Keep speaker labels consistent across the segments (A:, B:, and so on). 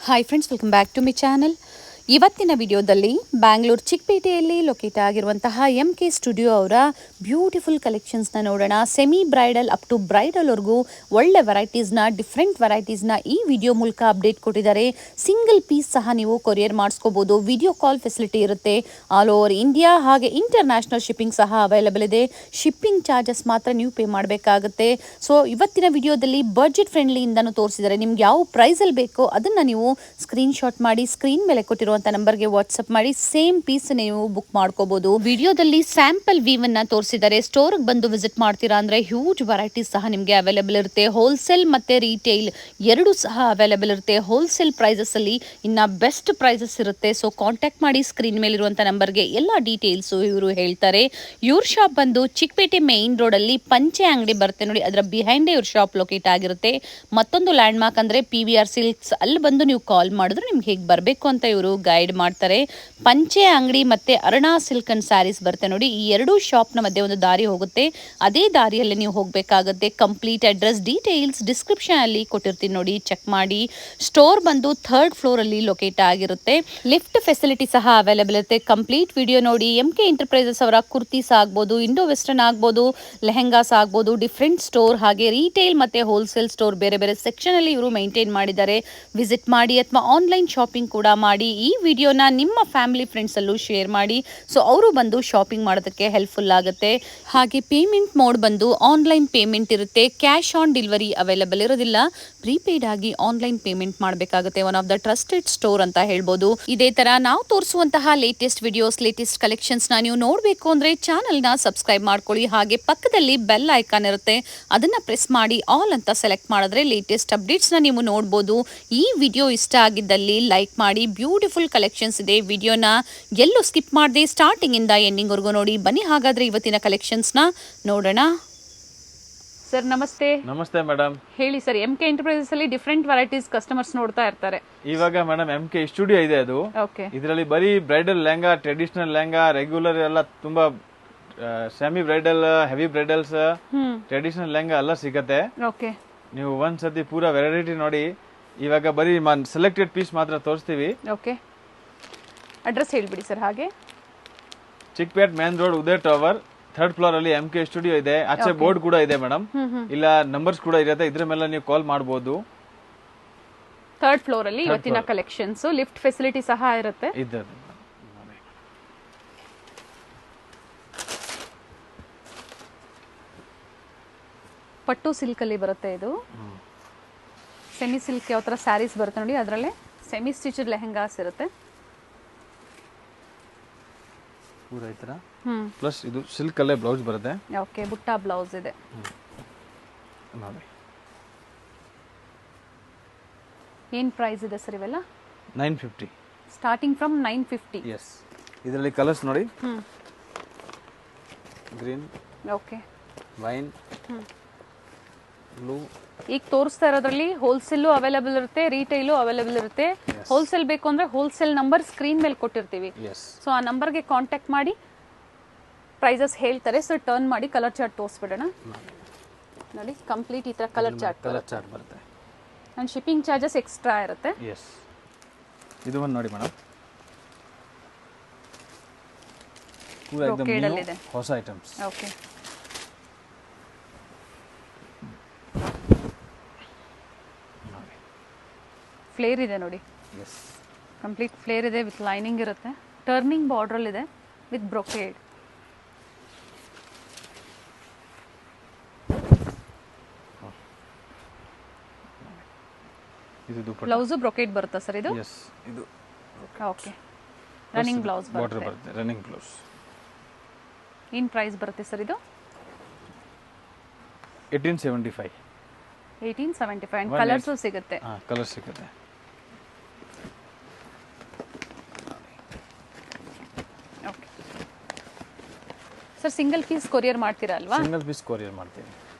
A: Hi friends, welcome back to my channel. ಇವತ್ತಿನ ವಿಡಿಯೋದಲ್ಲಿ ಬ್ಯಾಂಗ್ಳೂರ್ ಚಿಕ್ಕಪೇಟೆಯಲ್ಲಿ ಲೊಕೇಟ್ ಆಗಿರುವಂತಹ MK ಸ್ಟುಡಿಯೋ ಅವರ ಬ್ಯೂಟಿಫುಲ್ ಕಲೆಕ್ಷನ್ಸ್ನ ನೋಡೋಣ. ಸೆಮಿ ಬ್ರೈಡಲ್ ಅಪ್ ಟು ಬ್ರೈಡಲ್ವರೆಗೂ ಒಳ್ಳೆ ವೆರೈಟೀಸ್ನ, ಡಿಫ್ರೆಂಟ್ ವೆರೈಟೀಸ್ನ ಈ ವಿಡಿಯೋ ಮೂಲಕ ಅಪ್ಡೇಟ್ ಕೊಟ್ಟಿದ್ದಾರೆ. ಸಿಂಗಲ್ ಪೀಸ್ ಸಹ ನೀವು ಕೊರಿಯರ್ ಮಾಡಿಸ್ಕೋಬೋದು. ವಿಡಿಯೋ ಕಾಲ್ ಫೆಸಿಲಿಟಿ ಇರುತ್ತೆ. ಆಲ್ ಓವರ್ ಇಂಡಿಯಾ ಹಾಗೆ ಇಂಟರ್ನ್ಯಾಷನಲ್ ಶಿಪ್ಪಿಂಗ್ ಸಹ ಅವೈಲಬಲ್ ಇದೆ. ಶಿಪ್ಪಿಂಗ್ ಚಾರ್ಜಸ್ ಮಾತ್ರ ನೀವು ಪೇ ಮಾಡಬೇಕಾಗುತ್ತೆ. ಸೊ ಇವತ್ತಿನ ವಿಡಿಯೋದಲ್ಲಿ ಬಡ್ಜೆಟ್ ಫ್ರೆಂಡ್ಲಿಯಿಂದನೂ ತೋರಿಸಿದ್ದಾರೆ. ನಿಮ್ಗೆ ಯಾವ ಪ್ರೈಸಲ್ಲಿ ಬೇಕೋ ಅದನ್ನು ನೀವು ಸ್ಕ್ರೀನ್ಶಾಟ್ ಮಾಡಿ ಸ್ಕ್ರೀನ್ ಮೇಲೆ ಕೊಟ್ಟಿರುವಂಥ ನಂಬರ್ಗೆ ವಾಟ್ಸಪ್ ಮಾಡಿ ಸೇಮ್ ಪೀಸ್ ನೀವು ಬುಕ್ ಮಾಡ್ಕೋಬಹುದು. ವಿಡಿಯೋದಲ್ಲಿ ಸ್ಯಾಂಪಲ್ ವೀವನ್ನ ತೋರಿಸಿದ್ದಾರೆ. ಸ್ಟೋರ್ಗೆ ಬಂದು ವಿಸಿಟ್ ಮಾಡ್ತೀರಾ ಅಂದ್ರೆ ಹ್ಯೂಜ್ ವೆರೈಟೀಸ್ ಸಹ ನಿಮಗೆ ಅವೈಲೇಬಲ್ ಇರುತ್ತೆ. ಹೋಲ್ಸೇಲ್ ಮತ್ತೆ ರೀಟೇಲ್ ಎರಡು ಸಹ ಅವೈಲೇಬಲ್ ಇರುತ್ತೆ. ಹೋಲ್ಸೇಲ್ ಪ್ರೈಸಸ್ ಅಲ್ಲಿ ಇನ್ನ ಬೆಸ್ಟ್ ಪ್ರೈಸಸ್ ಇರುತ್ತೆ. ಸೊ ಕಾಂಟ್ಯಾಕ್ಟ್ ಮಾಡಿ ಸ್ಕ್ರೀನ್ ಮೇಲಿರುವಂಥ ನಂಬರ್ಗೆ ಎಲ್ಲ ಡೀಟೇಲ್ಸ್ ಇವರು ಹೇಳ್ತಾರೆ. ಇವ್ರ ಶಾಪ್ ಬಂದು ಚಿಕ್ಕಪೇಟೆ ಮೇನ್ ರೋಡ್ ಅಲ್ಲಿ ಪಂಚೆ ಅಂಗಡಿ ಬರುತ್ತೆ ನೋಡಿ, ಅದರ ಬಿಹೈಂಡ್ ಇವ್ರ ಶಾಪ್ ಲೊಕೇಟ್ ಆಗಿರುತ್ತೆ. ಮತ್ತೊಂದು ಲ್ಯಾಂಡ್ ಮಾರ್ಕ್ ಅಂದ್ರೆ PVR ಸಿಲ್ಕ್ಸ್, ಅಲ್ಲಿ ಬಂದು ನೀವು ಕಾಲ್ ಮಾಡಿದ್ರೆ ನಿಮ್ಗೆ ಹೇಗೆ ಬರಬೇಕು ಅಂತ ಇವರು ಗೈಡ್ ಮಾಡ್ತಾರೆ. ಪಂಚೆ ಅಂಗಡಿ ಮತ್ತೆ ಅರುಣಾ ಸಿಲ್ಕ್ ಅಂಡ್ ಸ್ಯಾರೀಸ್ ಬರುತ್ತೆ ನೋಡಿ, ಈ ಎರಡೂ ಶಾಪ್ ನ ಮಧ್ಯೆ ಒಂದು ದಾರಿ ಹೋಗುತ್ತೆ. ಅದೇ ದಾರಿಯಲ್ಲಿ ನೀವು ಹೋಗಬೇಕಾಗುತ್ತೆ. ಕಂಪ್ಲೀಟ್ ಅಡ್ರೆಸ್ ಡೀಟೇಲ್ಸ್ ಡಿಸ್ಕ್ರಿಪ್ಷನ್ ಅಲ್ಲಿ ಕೊಟ್ಟಿರ್ತೀನಿ ನೋಡಿ, ಚೆಕ್ ಮಾಡಿ. ಸ್ಟೋರ್ ಬಂದು 3rd ಫ್ಲೋರ್ ಅಲ್ಲಿ ಲೊಕೇಟ್ ಆಗಿರುತ್ತೆ. ಲಿಫ್ಟ್ ಫೆಸಿಲಿಟಿ ಸಹ ಅವೈಲೇಬಲ್ ಇರುತ್ತೆ. ಕಂಪ್ಲೀಟ್ ವಿಡಿಯೋ ನೋಡಿ. MK ಎಂಟರ್ಪ್ರೈಸಸ್ ಅವರ ಕುರ್ತೀಸ್ ಆಗ್ಬೋದು, ಇಂಡೋ ವೆಸ್ಟರ್ನ್ ಆಗ್ಬೋದು, ಲೆಹೆಂಗಾಸ್ ಆಗ್ಬೋದು, ಡಿಫ್ರೆಂಟ್ ಸ್ಟೋರ್ ಹಾಗೆ ರೀಟೇಲ್ ಮತ್ತೆ ಹೋಲ್ಸೇಲ್ ಸ್ಟೋರ್ ಬೇರೆ ಬೇರೆ ಸೆಕ್ಷನ್ ಅಲ್ಲಿ ಇವರು ಮೇಂಟೈನ್ ಮಾಡಿದ್ದಾರೆ. ವಿಸಿಟ್ ಮಾಡಿ ಅಥವಾ ಆನ್ಲೈನ್ ಶಾಪಿಂಗ್ ಕೂಡ ಮಾಡಿ. ಈ ವಿಡಿಯೋನ ನಿಮ್ಮ ಫ್ಯಾಮಿಲಿ ಫ್ರೆಂಡ್ಸ್ ಅಲ್ಲೂ ಶೇರ್ ಮಾಡಿ. ಸೊ ಅವರು ಬಂದು ಶಾಪಿಂಗ್ ಮಾಡೋದಕ್ಕೆ ಹೆಲ್ಪ್ಫುಲ್ ಆಗುತ್ತೆ. ಹಾಗೆ ಪೇಮೆಂಟ್ ಮೋಡ್ ಬಂದು ಆನ್ಲೈನ್ ಪೇಮೆಂಟ್ ಇರುತ್ತೆ. ಕ್ಯಾಶ್ ಆನ್ ಡೆಲಿವರಿ ಅವೈಲೇಬಲ್ ಇರೋದಿಲ್ಲ. ಪ್ರೀಪೇಯ್ಡ್ ಆಗಿ ಆನ್ಲೈನ್ ಪೇಮೆಂಟ್ ಮಾಡಬೇಕಾಗುತ್ತೆ. One of the trusted store ಅಂತ ಹೇಳ್ಬೋದು. ಇದೇ ತರ ನಾವು ತೋರಿಸುವಂತಹ ಲೇಟೆಸ್ಟ್ ವಿಡಿಯೋಸ್, ಲೇಟೆಸ್ಟ್ ಕಲೆಕ್ಷನ್ಸ್ ನ ನೀವು ನೋಡಬೇಕು ಅಂದ್ರೆ ಚಾನಲ್ ನ ಸಬ್ಸ್ಕ್ರೈಬ್ ಮಾಡ್ಕೊಳ್ಳಿ. ಹಾಗೆ ಪಕ್ಕದಲ್ಲಿ ಬೆಲ್ ಐಕಾನ್ ಇರುತ್ತೆ, ಅದನ್ನ ಪ್ರೆಸ್ ಮಾಡಿ ಆಲ್ ಅಂತ ಸೆಲೆಕ್ಟ್ ಮಾಡಿದ್ರೆ ಲೇಟೆಸ್ಟ್ ಅಪ್ಡೇಟ್ಸ್ ನ ನೀವು ನೋಡಬಹುದು. ಈ ವಿಡಿಯೋ ಇಷ್ಟ ಆಗಿದ್ದಲ್ಲಿ ಲೈಕ್ ಮಾಡಿ. ಬ್ಯೂಟಿಫುಲ್ ಕಲೆಕ್ಷನ್ಸ್ ಇದೆ. ವಿಡಿಯೋನ ಎಲ್ಲೂ ಸ್ಕಿಪ್ ಮಾಡದೆ ಸ್ಟಾರ್ಟಿಂಗ್ ಇಂದ ಎಂಡಿಂಗ್ ವರೆಗೂ ನೋಡಿ. ಬನ್ನಿ ಹಾಗಾದ್ರೆ ಇವತ್ತಿನ ಕಲೆಕ್ಷನ್ಸ್ ನ ನೋಡೋಣ. ಸರ್ ನಮಸ್ತೆ.
B: ನಮಸ್ತೆ ಮೇಡಮ್.
A: ಹೇಳಿ ಸರ್, MK ಎಂಟರ್ಪ್ರೈಸಸ್ ಅಲ್ಲಿ ಡಿಫ್ರೆಂಟ್ ವೆರೈಟೀಸ್ ಕಸ್ಟಮರ್ಸ್ ನೋಡ್ತಾ ಇರ್ತಾರೆ.
B: ಇವಾಗ ಮೇಡಮ್ MK ಸ್ಟುಡಿಯೋ ಇದೆ. ಅದು ಇದರಲ್ಲಿ ಬರೀ bridal lehenga, traditional lehenga, regular ಎಲ್ಲ ತುಂಬಾ semi bridal, heavy bridals, traditional lehenga ಎಲ್ಲ ಸಿಗತ್ತೆ. ನೀವು ಒಂದ್ಸತಿ ಪೂರಾ ವೆರೈಟಿ ನೋಡಿ. ಇವಾಗ ಬರೀ ಸೆಲೆಕ್ಟೆಡ್ ಪೀಸ್ ಮಾತ್ರ ತೋರಿಸ್ತೀವಿ.
A: ಅಡ್ರೆಸ್ ಹೇಳ್ಬಿಡಿ ಸರ್. ಹಾಗೆ
B: ಚಿಕ್ಕಪೇಟ್ ಮೇನ್ ರೋಡ್, ಉದಯ ಟವರ್, 3rd ಫ್ಲೋರ್ ಅಲ್ಲಿ MK ಸ್ಟುಡಿಯೋ ಇದೆ. ಆಚೆ ಬೋರ್ಡ್ ಕೂಡ ಇದೆ ಮೇಡಮ್, ಇಲ್ಲ ನಂಬರ್ಸ್ ಕೂಡ ಇರುತ್ತೆ. ಇದ್ರ ಮೇಲೆ ನೀವು ಕಾಲ್ ಮಾಡಬಹುದು.
A: 3rd ಫ್ಲೋರ್ ಅಲ್ಲಿ ಇವತ್ತಿನ ಕಲೆಕ್ಷನ್ಸ್, ಲಿಫ್ಟ್ ಫೆಸಿಲಿಟಿ ಸಹ ಇರುತ್ತೆ. ಪಟ್ಟು ಸಿಲ್ಕ್ ಅಲ್ಲಿ ಬರುತ್ತೆ. ಇದು ಸೆಮಿ ಸಿಲ್ಕ್ ಯಾವ ತರ ಸ್ಯಾರೀಸ್ ಬರುತ್ತೆ ನೋಡಿ, ಅದರಲ್ಲೇ ಸೆಮಿ ಸ್ಟಿಚ್ಡ್ ಲೆಹೆಂಗಾಸ್ ಇರುತ್ತೆ.
B: ಪೂರಾ ಈ ತರ ಪ್ಲಸ್ ಇದು ಸಿಲ್ಕ್ ಅಲ್ಲೇ ಬ್ಲೌಸ್ ಬರುತ್ತೆ.
A: ಓಕೆ, ಬುಟ್ಟ ಬ್ಲೌಸ್ ಇದೆ. ಏನ್ ಪ್ರೈಸ್ ಇದೆ ಸರ್ ಇವೆಲ್ಲ?
B: 950
A: ಸ್ಟಾರ್ಟಿಂಗ್ ಫ್ರಮ್ 950.
B: ಎಸ್. ಇದರಲ್ಲಿ ಕಲರ್ಸ್ ನೋಡಿ, ಗ್ರೀನ್,
A: ಓಕೆ,
B: ವೈನ್, ಬ್ಲೂ.
A: ಈಗ ತೋರಿಸ್ತಾ ಇರೋದ್ರಲ್ಲಿ ಹೋಲ್ಸೇಲು ಅವೈಲೇಬಲ್ ಇರುತ್ತೆ, ರೀಟೈಲು ಅವೈಲೇಬಲ್ ಇರುತ್ತೆ. ಹೋಲ್ಸೇಲ್ ಬೇಕು ಅಂದ್ರೆ ಹೋಲ್ಸೇಲ್ ನಂಬರ್ ಸ್ಕ್ರೀನ್ ಮೇಲೆ ಕೊಟ್ಟಿರ್ತೀವಿ. ಸೊ ಆ ನಂಬರ್ಗೆ ಕಾಂಟ್ಯಾಕ್ಟ್ ಮಾಡಿ ಪ್ರೈಸಸ್ ಹೇಳ್ತಾರೆ. ಸೊ ಟರ್ನ್ ಮಾಡಿ ಕಲರ್ ಚಾರ್ಟ್ ತೋರಿಸ್ಬಿಡೋಣ ನೋಡಿ. ಕಂಪ್ಲೀಟ್ ಈ ತರ ಕಲರ್ ಚಾರ್ಟ್
B: ಬರುತ್ತೆ.
A: ಅಂಡ್ ಶಿಪ್ಪಿಂಗ್ ಚಾರ್ಜಸ್ ಎಕ್ಸ್ಟ್ರಾ ಇರುತ್ತೆ.
B: ಇದು ಒಂದು ನೋಡಿ ಮೇಡಮ್, ಪೂರಾ ಇದೆ, ಹೊಸ ಐಟಮ್ಸ್.
A: ಓಕೆ, ಫ್ಲೇರ್ ಇದೆ ನೋಡಿ. ಕಂಪ್ಲೀಟ್ ಫ್ಲೇರ್ ಇದೆ, ವಿತ್ ಲೈನಿಂಗ್ ಇರುತ್ತೆ. ಟರ್ನಿಂಗ್ ಬಾರ್ಡರ್ ಇದೆ ವಿತ್ ಬ್ರೊಕೇಡ್. ಬ್ಲೌಸ್ ಬ್ರೊಕೇಡ್ ಬರುತ್ತಾ ಸರ್ ಇದು?
B: ಇದು
A: ಓಕೆ, ರನ್ನಿಂಗ್ ಬ್ಲೌಸ್ ಬರುತ್ತೆ.
B: Running blouse.
A: ಏನ್ ಪ್ರೈಸ್ ಬರುತ್ತೆ ಸರ್ ಇದು?
B: 1875.
A: 1875. ಅಂಡ್ ಕಲರ್ಸ್ ಸಿಗುತ್ತೆ.
B: ಕಲರ್ ಸಿಗುತ್ತೆ.
A: Okay sir, single piece courier ಮಾಡ್ತೀರಾ ಅಲ್ವಾ?
B: ಸಿಂಗಲ್ ಪೀಸ್ ಕೊರಿಯರ್ ಮಾಡ್ತೀವಿ.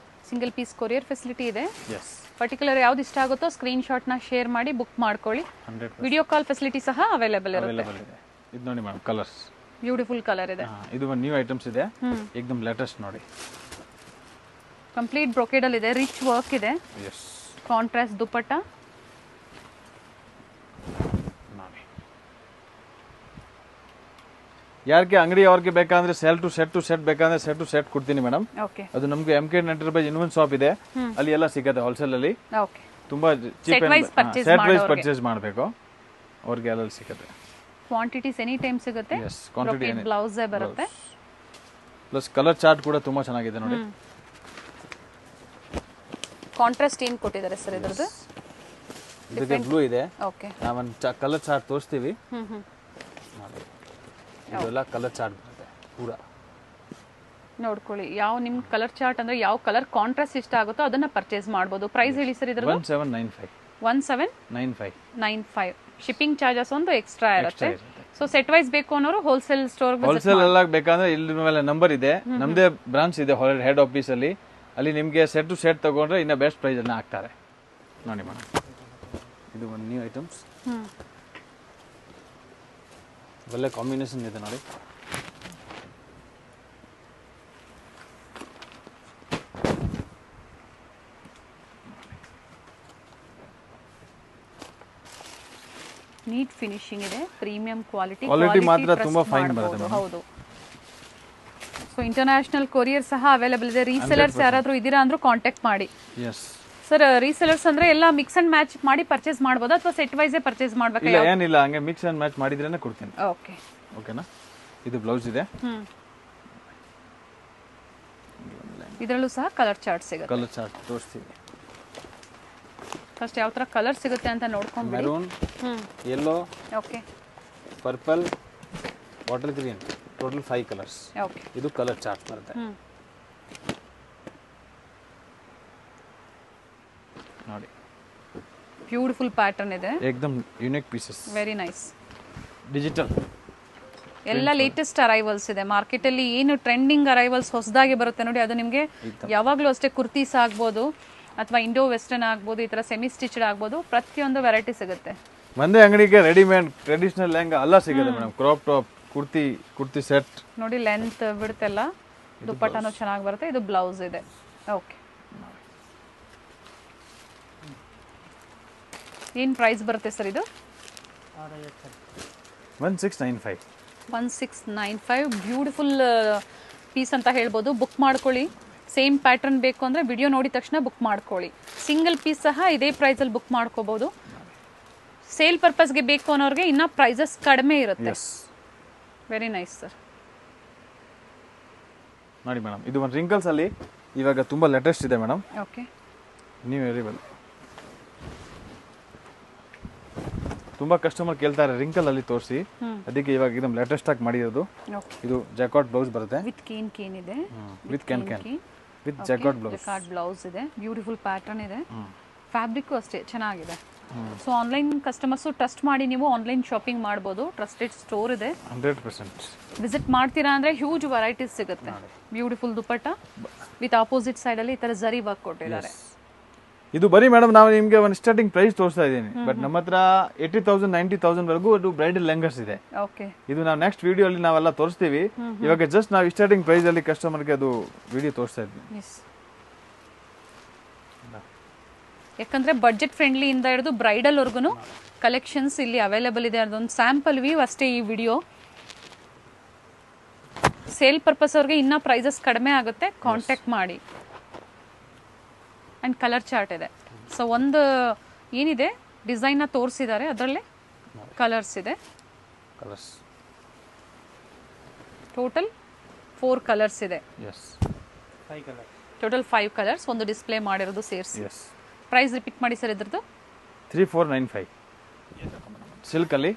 A: ಸಿಂಗಲ್ ಪೀಸ್ ಕೊರಿಯರ್ ಫೆಸಿಲಿಟಿ ಇದೆ.
B: ಎಸ್.
A: ಪರ್ಟಿಕ್ಯುಲರ್ ಯಾವ್ದು ಇಷ್ಟ ಆಗುತ್ತೋ ಸ್ಕ್ರೀನ್ ಶಾಟ್ ನ ಶೇರ್ ಮಾಡಿ ಬುಕ್ ಮಾಡ್ಕೊಳ್ಳಿ. ವಿಡಿಯೋ ಕಾಲ್ ಫೆಸಿಲಿಟಿ ಸಹ ಅವೈಲೇಬಲ್ ಇರುತ್ತೆ.
B: ಇದು ನೋಡಿ ಮೇಡಮ್, ಕಲರ್ಸ್
A: ಬ್ಯೂಟಿಫುಲ್ ಕಲರ್ ಇದೆ.
B: ಇದು ಒಂದು ನ್ಯೂ ಐಟಮ್ಸ್ ಇದೆ, ಏಕದಮ್ ಲೇಟೆಸ್ಟ್ ನೋಡಿ.
A: ಕಂಪ್ಲೀಟ್ ಬ್ರೊಕೇಡ್ ಅಲ್ಲಿ ಇದೆ, ರಿಚ್ ವರ್ಕ್ ಇದೆ. ಕಾಂಟ್ರಾಸ್ಟ್ ದುಪಟ್ಟ,
B: ಯಾರಿಗೆ ಅಂಗಡಿ ಅವ್ರಿಗೆ ಬೇಕಂದ್ರೆ ಸೆಲ್ ಟು ಸೆಟ್ ಬೇಕಂದ್ರೆ ಸೆಟ್ ಟು ಸೆಟ್ ಕೊಡ್ತೀನಿ ಮೇಡಮ್.
A: ಓಕೆ.
B: ಅದು ನಮ್ಗೆ MK ಎಂಟರ್ಪ್ರೈಸ್ ಇನ್ನೊಂದು ಶಾಪ್ ಇದೆ, ಅಲ್ಲಿ ಎಲ್ಲ ಸಿಗುತ್ತೆ ಹೋಲ್ಸೇಲ್ ಅಲ್ಲಿ.
A: ಓಕೆ.
B: ತುಂಬಾ ಚೀಪ್
A: ಸೆಟ್ ವೈಸ್
B: ಪರ್ಚೇಸ್ ಮಾಡಬೇಕು ಅವ್ರಿಗೆ ಎಲ್ಲ ಸಿಗುತ್ತೆ.
A: ಕ್ವಾಂಟಿಟೀಸ್ ಎನಿ ಟೈಮ್ ಸಿಗುತ್ತೆ.
B: ಎಸ್, ಕ್ವಾಂಟಿಟಿ
A: ಬ್ಲೌಸ್ ಬರುತ್ತೆ.
B: ಪ್ಲಸ್ ಕಲರ್ ಚಾರ್ಟ್ ಕೂಡ ತುಂಬಾ ಚೆನ್ನಾಗಿದೆ ನೋಡಿ.
A: ಕಾಂಟ್ರಾಸ್ಟ್ ಏನು ಕೊಟ್ಟಿದ್ದಾರೆ ಸರ್ ಇದರದ್ದು?
B: ಇದಕ್ಕೆ ಬ್ಲೂ ಇದೆ.
A: ಓಕೆ.
B: ನಾವೊಂದು ಕಲರ್ ಚಾರ್ಟ್ ತೋರಿಸ್ತೀವಿ. ಇದೆಲ್ಲ ಕಲರ್ ಚಾರ್ಟ್ ಬರುತ್ತೆ ಪೂರಾ.
A: ನೋಡ್ಕೊಳ್ಳಿ, ಯಾವ ನಿಮ್ ಕಲರ್ ಚಾರ್ಟ್ ಅಂದ್ರೆ ಯಾವ ಕಲರ್ ಕಾಂಟ್ರಾಸ್ಟ್ ಇಷ್ಟ ಆಗುತ್ತೋ ಅದನ್ನ ಪರ್ಚೇಸ್ ಮಾಡಬಹುದು. ಪ್ರೈಸ್ ಹೇಳಿ ಸರ್ ಇದ್ರದ್ದು?
B: 1795.
A: 1795. ಶಿಪ್ಪಿಂಗ್ ಚಾರ್ಜಸ್ ಒಂದು ಎಕ್ಸ್ಟ್ರಾ ಇರುತ್ತೆ. ಸೊ ಸೆಟ್ ವೈಸ್ ಬೇಕು ಅನ್ನೋರು ಹೋಲ್ಸೇಲ್ ಸ್ಟೋರ್
B: ಎಲ್ಲ ಬೇಕಂದ್ರೆ ಇಲ್ಲಿ ಮೇಲೆ ನಂಬರ್ ಇದೆ, ನಮ್ದೇ ಬ್ರಾಂಚ್ ಇದೆ ಹೆಡ್ ಆಫೀಸ್ ಅಲ್ಲಿ. ಅಲ್ಲಿ ನಿಮ್ಗೆ ಸೆಟ್ ಟು ಸೆಟ್ ತಗೊಂಡ್ರೆ ಇನ್ನ ಬೆಸ್ಟ್ ಪ್ರೈಸ್ ಅನ್ನ ಹಾಕ್ತಾರೆ ನೋಡಿ ಮೇಡಮ್. ಇದು ಒಂದು ನ್ಯೂ ಐಟಮ್ಸ್, ಒಳ್ಳೆ ಕಾಂಬಿನೇಷನ್ ಇದೆ ನೋಡಿ.
A: ನೀಟ್ ಫಿನಿಶಿಂಗ್ ಇದೆ, ಪ್ರೀಮಿಯಂ ಕ್ವಾಲಿಟಿ
B: ಮಾತ್ರ ತುಂಬಾ ಫೈನ್ ಬರುತ್ತೆ.
A: ಹೌದು. ಸೊ ಇಂಟರ್ನ್ಯಾಷನಲ್ ಕೊರಿಯರ್ ಸಹ ಅವೈಲೇಬಲ್ ಇದೆ. ರೀಸೆಲರ್ಸ್ ಯಾರಾದ್ರೂ ಇದ್ದೀರಾ ಅಂದ್ರೂ ಕಾಂಟ್ಯಾಕ್ಟ್ ಮಾಡಿ.
B: ಎಸ್
A: ಸರ್, ರೀಸೆಲರ್ಸ್ ಅಂದ್ರೆ ಎಲ್ಲ ಮಿಕ್ಸ್ ಅಂಡ್ ಮ್ಯಾಚ್ ಮಾಡಿ ಪರ್ಚೇಸ್ ಮಾಡಬಹುದು ಅಥವಾ ಸೆಟ್ ವೈಸ್ ಪರ್ಚೇಸ್ ಮಾಡಬೇಕಾ?
B: ಇಲ್ಲ, ಏನಿಲ್ಲ, ಹಂಗೆ ಮಿಕ್ಸ್ ಅಂಡ್ ಮ್ಯಾಚ್ ಮಾಡಿದ್ರೇನೆ ಕೊಡ್ತೀನಿ.
A: ಓಕೆ.
B: ಓಕೆನಾ? ಇದು ಬ್ಲೌಸ್ ಇದೆ.
A: ಇದರಲ್ಲೂ ಸಹ ಕಲರ್ ಚಾರ್ಟ್ ಸಿಗುತ್ತೆ.
B: ಕಲರ್ ಚಾರ್ಟ್ ತೋರಿಸ್ತೀವಿ.
A: ಫಸ್ಟ್ ಯಾವ ತರ ಕಲರ್ ಸಿಗುತ್ತೆ ಅಂತ ನೋಡ್ಕೊಂಡು.
B: Maroon, yellow,
A: okay,
B: purple, bottle green, total 5 colours.
A: Okay.
B: ಇದು ಕಲರ್ ಚಾರ್ಟ್ ಬರುತ್ತೆ ನೋಡಿ.
A: ಬ್ಯೂಟಿಫುಲ್ ಪ್ಯಾಟರ್ನ್ ಇದೆ,
B: ಏಕದಮ್ unique pieces,
A: very nice.
B: Digital
A: ಎಲ್ಲ ಲೇಟೆಸ್ಟ್ ಅರೈವಲ್ಸ್ ಇದೆ ಮಾರ್ಕೆಟ್ ಅಲ್ಲಿ. ಏನು ಟ್ರೆಂಡಿಂಗ್ ಅರೈವಲ್ಸ್ ಹೊಸದಾಗಿ ಬರುತ್ತೆ ನೋಡಿ, ಅದು ನಿಮಗೆ ಯಾವಾಗಲೂ ಅಷ್ಟೇ ಕುರ್ತೀಸ್ ಆಗ್ಬೋದು ಅಥವಾ ಇಂಡೋ ವೆಸ್ಟರ್ನ್ ಆಗ್ಬೋದು, ಈ ತರ ಸೆಮಿ ಸ್ಟಿಚ್ಡ್ ಆಗ್ಬೋದು, ಪ್ರತಿಯೊಂದು ವೆರೈಟಿ ಸಿಗುತ್ತೆ.
B: ಒಂದೇ ಅಂಗಡಿಗೆ ರೆಡಿಮೇಡ್ ಟ್ರೆಡಿಷನಲ್ ಲೆಹಂಗಾ ಎಲ್ಲ ಸಿಗುತ್ತೆ madam. Crop top, kurti set
A: ನೋಡಿ, ಲೆಂತ್ ಬಿಡ್ತೆಲ್ಲ. ದುಪ್ಪಟ್ಟನೂ ಚೆನ್ನಾಗಿ ಬರುತ್ತೆ. ಇದು ಬ್ಲೌಸ್ ಇದೆ. ಓಕೆ. ಏನು ಪ್ರೈಸ್ ಬರುತ್ತೆ ಸರ್ ಇದು?
B: 1695.
A: 1695. ಬ್ಯೂಟಿಫುಲ್ ಪೀಸ್ ಅಂತ ಹೇಳ್ಬೋದು. ಬುಕ್ ಮಾಡ್ಕೊಳ್ಳಿ. ಸೇಮ್ ಪ್ಯಾಟರ್ನ್ ಬೇಕು ಅಂದರೆ ವಿಡಿಯೋ ನೋಡಿದ ತಕ್ಷಣ ಬುಕ್ ಮಾಡ್ಕೊಳ್ಳಿ. ಸಿಂಗಲ್ ಪೀಸ್ ಸಹ ಇದೇ ಪ್ರೈಸಲ್ಲಿ ಬುಕ್ ಮಾಡ್ಕೋಬೋದು. ಸೇಲ್ ಪರ್ಪಸ್ಗೆ ಬೇಕು ಅನ್ನೋರಿಗೆ ಇನ್ನೂ ಪ್ರೈಸಸ್ ಕಡಿಮೆ ಇರುತ್ತೆ. Very nice sir.
B: ನೋಡಿ ಮೇಡಮ್, ಇದು ಒಂದು ರಿಂಕಲ್ಸ್ ಅಲ್ಲಿ ಇವಾಗ ತುಂಬಾ ಲೇಟೆಸ್ಟ್ ಇದೆ ಮೇಡಮ್.
A: ಓಕೆ.
B: ನೀವು ವೆರಿಬಲ್ ತುಂಬಾ ಕಸ್ಟಮರ್ ಕೇಳ್ತಾರೆ ರಿಂಕಲ್ ಅಲ್ಲಿ ತೋರಿಸಿ, ಅದಕ್ಕೆ ಇವಾಗ ಇದನ್ನ ಲೇಟೆಸ್ಟ್ ಆಗಿ ಮಾಡಿರೋದು. ಇದು ಜಾಕಾಟ್ ಬ್ಲೌಸ್ ಬರುತ್ತೆ.
A: ವಿತ್ ಕೇನ್ ಇದೆ.
B: ವಿತ್ ಕ್ಯಾನ್ ವಿತ್ ಜಾಕಾಟ್
A: ಬ್ಲೌಸ್ ಇದೆ. ಬ್ಯೂಟಿಫುಲ್ ಪ್ಯಾಟರ್ನ್ ಇದೆ. ಫ್ಯಾಬ್ರಿಕ್ ಅಷ್ಟೇ ಚೆನ್ನಾಗಿದೆ. ಸೊ ಆನ್ಲೈನ್ ಕಸ್ಟಮರ್ಸ್ ಟ್ರಸ್ಟ್ ಮಾಡಿ ನೀವು ಆನ್ಲೈನ್ ಶಾಪಿಂಗ್ ಮಾಡ್ಬೋದು. ಟ್ರಸ್ಟೆಡ್ ಸ್ಟೋರ್ ಇದೆ.
B: 100%
A: ವಿಸಿಟ್ ಮಾಡ್ತೀರಾ ಅಂದ್ರೆ ಹ್ಯೂಜ್ ವೆರೈಟೀಸ್ ಸಿಗುತ್ತೆ. Beautiful dupatta with opposite side ಅಲ್ಲಿ ಈ ತರ ಜರಿ ವರ್ಕ್ ಕೊಟ್ಟಿದ್ದಾರೆ.
B: ಇದು ಬರೀ ಮೇಡಮ್ ನಾವು ನಿಮ್ಗೆ ಒಂದು ಸ್ಟಾರ್ಟಿಂಗ್ ಪ್ರೈಸ್ ತೋರಿಸ್ತಾ ಇದ್ದೀನಿ, ಬಟ್ ನಮ್ಮ ಹತ್ರ 80,000 90,000 ವರೆಗೂ ಅದು ಬ್ರೈಡಲ್ ಲೆಹಂಗಾಸ್ ಇದೆ. ಇದು ನಾವು ನೆಕ್ಸ್ಟ್ ವಿಡಿಯೋ ಅಲ್ಲಿ ನಾವೆಲ್ಲ ತೋರಿಸ್ತೀವಿ. ಇವಾಗ ಜಸ್ಟ್ ನಾವು ಸ್ಟಾರ್ಟಿಂಗ್ ಪ್ರೈಸ್ ಅಲ್ಲಿ ಕಸ್ಟಮರ್ಗೆ ಅದು ವಿಡಿಯೋ ತೋರಿಸ್ತಾ ಇದ್ವಿ.
A: ಯಾಕಂದ್ರೆ ಬಡ್ಜೆಟ್ ಫ್ರೆಂಡ್ಲಿ ಇಂದ ಹಿಡಿದು ಬ್ರೈಡಲ್ ವರ್ಗುನು ಕಲೆಕ್ಷನ್ಸ್ ಇಲ್ಲಿ ಅವೈಲೇಬಲ್ ಇದೆ. ಅದೊಂದು ಸ್ಯಾಂಪಲ್ ವ್ಯೂ ಅಷ್ಟೇ ಈ ವಿಡಿಯೋ. ಸೇಲ್ ಪರ್ಪಸ್ ಅವ್ರಿಗೆ ಇನ್ನೂ ಪ್ರೈಸಸ್ ಕಡಿಮೆ ಆಗುತ್ತೆ, ಕಾಂಟ್ಯಾಕ್ಟ್ ಮಾಡಿ. ಆ್ಯಂಡ್ ಕಲರ್ ಚಾರ್ಟ್ ಇದೆ. ಸೊ ಒಂದು ಏನಿದೆ ಡಿಸೈನ್ನ ತೋರಿಸಿದ್ದಾರೆ, ಅದರಲ್ಲೇ ಕಲರ್ಸ್ ಇದೆ. ಟೋಟಲ್ 4 ಕಲರ್ಸ್ ಇದೆ. ಟೋಟಲ್ 5 ಕಲರ್ಸ್ ಒಂದು ಡಿಸ್ಪ್ಲೇ ಮಾಡಿರೋದು ಸೇರಿಸಿ. ಪ್ರೈಸ್ ರಿಪೀಟ್ ಮಾಡಿ ಸರ್ ಇದ್ರದ್ದು?
B: 3495. ಸಿಲ್ಕ್ ಅಲ್ಲಿ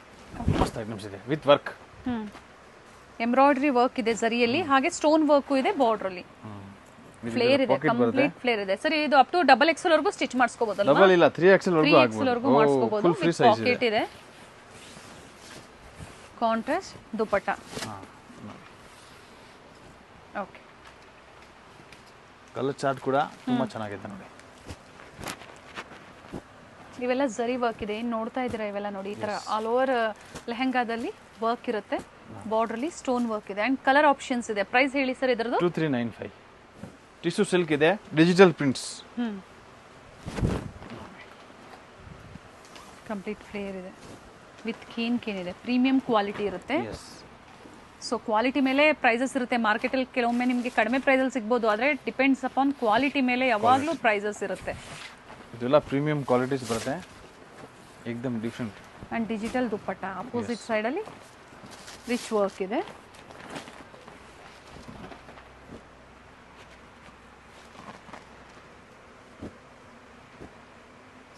B: ಮಸ್ತ್ ಐಟಮ್ಸ್ ಇದೆ ವಿತ್ ವರ್ಕ್.
A: ಎಂಬ್ರಾಯ್ಡರಿ ವರ್ಕ್ ಇದೆ ಜರಿಯಲ್ಲಿ, ಹಾಗೆ ಸ್ಟೋನ್ ವರ್ಕು ಇದೆ ಬಾರ್ಡರ್ ಅಲ್ಲಿ. ಫ್ಲೇರ್ ಇದೆ, ಕಂಪ್ಲೀಟ್ ಫ್ಲೇರ್ ಇದೆ ಸರ್. ಇದು ಅಪ್ ಟು XXL ವರೆಗೂ ಸ್ಟಿಚ್ ಮಾಡಿಸ್ಕೋಬಹುದು ಅಲ್ವಾ?
B: ಡಬಲ್ ಇಲ್ಲ 3XL ವರೆಗೂ ಆಗಬಹುದು.
A: 3XL ವರೆಗೂ ಮಾಡಿಸ್ಕೋಬಹುದು. ಪಾಕೆಟ್ ಇದೆ. Contrast dupatta. Okay.
B: Colour chart ಕೂಡ ತುಂಬಾ ಚೆನ್ನಾಗಿದೆ ನೋಡಿ.
A: ಇವೆಲ್ಲ ಜರಿ ವರ್ಕ್ ಇದೆ. ಏನು ನೋಡ್ತಾ ಇದ್ದೀರಾ ಇವೆಲ್ಲ ನೋಡಿ, ಈ ತರ ಆಲ್ ಓವರ್ ಲೆಹಂಗಾದಲ್ಲಿ ವರ್ಕ್ ಇರುತ್ತೆ. ಬಾರ್ಡರ್ ಅಲ್ಲಿ ಸ್ಟೋನ್ ವರ್ಕ್ ಇದೆ ಅಂಡ್ ಕಲರ್ ಆಪ್ಷನ್ಸ್ ಇದೆ. ಪ್ರೈಸ್ ಹೇಳಿ ಸರ್ ಇದರದ್ದು?
B: 2395. ಟಿಶ್ಯೂ ಸಿಲ್ಕ್ ಇದೆ, ಡಿಜಿಟಲ್ ಪ್ರಿಂಟ್ಸ್.
A: ಕಂಪ್ಲೀಟ್ ಫ್ಲೇರ್ ಇದೆ ವಿತ್ ಕೇನ್ ಇದೆ. ಪ್ರೀಮಿಯಂ ಕ್ವಾಲಿಟಿ ಇರುತ್ತೆ. ಸೊ ಕ್ವಾಲಿಟಿ ಮೇಲೆ ಪ್ರೈಸಸ್ ಇರುತ್ತೆ. ಮಾರ್ಕೆಟಲ್ಲಿ ಕೆಲವೊಮ್ಮೆ ನಿಮಗೆ ಕಡಿಮೆ ಪ್ರೈಸಲ್ಲಿ ಸಿಗ್ಬೋದು, ಆದರೆ ಡಿಪೆಂಡ್ಸ್ ಅಪಾನ್ ಕ್ವಾಲಿಟಿ ಮೇಲೆ ಯಾವಾಗಲೂ ಪ್ರೈಸಸ್ ಇರುತ್ತೆ.
B: ಇದೆಲ್ಲ ಪ್ರೀಮಿಯಂ ಕ್ವಾಲಿಟೀಸ್ ಬರುತ್ತೆ, ಏಕ್ದಮ್ different.
A: And digital dupatta opposite ಸೈಡಲ್ಲಿ ರಿಚ್ ವರ್ಕ್ ಇದೆ.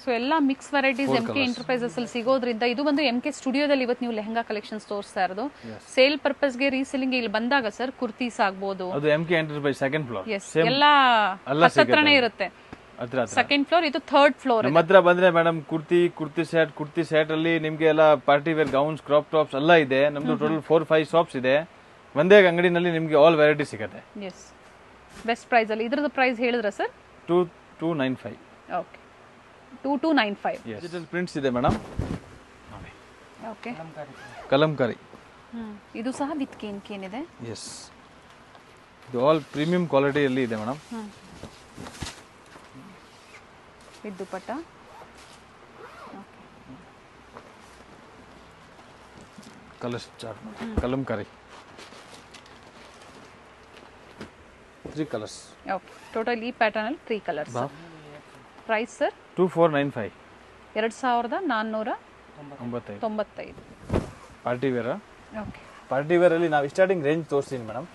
A: ಸೊ ಎಲ್ಲ ಮಿಕ್ಸ್ ವೆರೈಟೀಸ್ MK ಎಂಟರ್ಪ್ರೈಸಸ್ ಅಲ್ಲಿ ಸಿಗೋದ್ರಿಂದ ಇದು ಬಂದು MK ಸ್ಟುಡಿಯೋದಲ್ಲಿ ಇವತ್ತು ನೀವು ಲೆಹಂಗಾ ಕಲೆಕ್ಷನ್ಸ್ ತೋರಿಸ್ತಾ ಇರೋದು. ಸೇಲ್ ಪರ್ಪಸ್ಗೆ ರೀಸೆಲಿಂಗ್ ಇಲ್ಲಿ ಬಂದಾಗ ಸರ್ ಕುರ್ತೀಸ್ ಆಗ್ಬೋದು.
B: ಅದು MK ಎಂಟರ್ಪ್ರೈಸ್ ಸೆಕೆಂಡ್ ಫ್ಲೋರ್.
A: ಎಲ್ಲ ಹತ್ರನೇ ಇರುತ್ತೆ. ಸೆಕೆಂಡ್ ಫ್ಲೋರ್, ಇದು ಥರ್ಡ್ ಫ್ಲೋರ್.
B: ನಮ್ಮ ಹತ್ರ ಬಂದ್ರೆ ಮೇಡಮ್ ಕುರ್ತಿ ಸೆಟ್ ಅಲ್ಲಿ ನಿಮ್ಗೆ ಎಲ್ಲ party wear gowns, crop tops ಎಲ್ಲ ಇದೆ. ನಮ್ದು ಟೋಟಲ್ 4-5 ಶಾಪ್ಸ್ ಇದೆ. ಒಂದೇ ಅಂಗಡಿನಲ್ಲಿ ನಿಮ್ಗೆ ಆಲ್ ವೆರೈಟಿ ಸಿಗುತ್ತೆ.
A: ಎಸ್, ಬೆಸ್ಟ್ ಪ್ರೈಸ್ ಅಲ್ಲಿ. ಇದ್ರದ್ದು ಪ್ರೈಸ್ ಹೇಳಿದ್ರ ಸರ್?
B: 2295.
A: ಓಕೆ, 2295.
B: ಡಿಜಿಟಲ್ ಪ್ರಿಂಟ್ಸ್ ಇದೆ ಮೇಡಮ್.
A: ಓಕೆ,
B: ಕಲಂಕಾರಿ.
A: ಇದು ಸಹ ವಿತ್ ಕೇನ್ ಇದೆ.
B: ಎಸ್, ಇದು ಆಲ್ ಪ್ರೀಮಿಯಂ ಕ್ವಾಲಿಟಿಯಲ್ಲಿ ಇದೆ madam.
A: With dupatta.
B: Colours chart Kalamkari 3 colours.
A: Okay, total ಈ ಪ್ಯಾಟರ್ನ್ ಅಲ್ಲಿ 3 colours. Price sir?
B: 2495.
A: 2495.
B: Party wear.
A: Okay,
B: party wear ಅಲ್ಲಿ ನಾವು ಸ್ಟಾರ್ಟಿಂಗ್ ರೇಂಜ್ ತೋರಿಸ್ತೀನಿ ಮೇಡಮ್.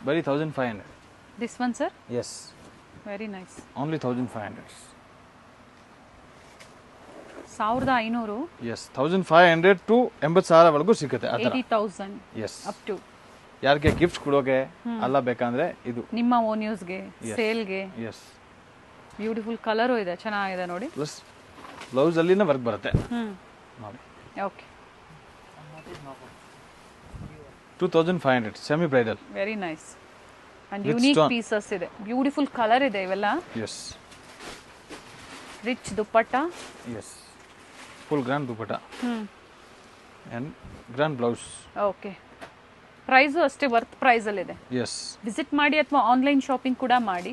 B: ಬರೀ 1500.
A: This one sir?
B: S,
A: very nice.
B: Only 1500.
A: 1500.
B: Yes, 1500 to 80,000 ವರೆಗೂ ಸಿಗುತ್ತೆ.
A: 80,000
B: ಎಸ್,
A: ಅಪ್ ಟು.
B: ಯಾರಿಗೆ gifts ಕೊಡೋಕೆ ಅಲ್ಲ ಬೇಕಂದ್ರೆ ಇದು
A: ನಿಮ್ಮ ಓನ್ ಯೂಸ್ಗೆ, ಸೇಲ್ಗೆ.
B: ಎಸ್,
A: ಬ್ಯೂಟಿಫುಲ್ ಕಲರು ಇದೆ, ಚೆನ್ನಾಗಿದೆ ನೋಡಿ.
B: ಪ್ಲಸ್ ಬ್ಲೌಸ್ ಅಲ್ಲಿನ ವರ್ಕ್ ಬರುತ್ತೆ ನೋಡಿ.
A: Okay,
B: 2500 semi bridal.
A: Very nice and unique pieces ಇದೆ. ಬ್ಯೂಟಿಫುಲ್ ಕಲರ್ ಇದೆ ಇವೆಲ್ಲ.
B: Yes,
A: rich dupatta.
B: Yes, full grand dupatta and grand blouse.
A: Okay, price ಅಷ್ಟೇ ವರ್ತ್ ಪ್ರೈಸ್ ಅಲ್ಲಿ ಇದೆ.
B: ಎಸ್,
A: ವಿಸಿಟ್ ಮಾಡಿ ಅಥವಾ ಆನ್ಲೈನ್ ಶಾಪಿಂಗ್ ಕೂಡ ಮಾಡಿ.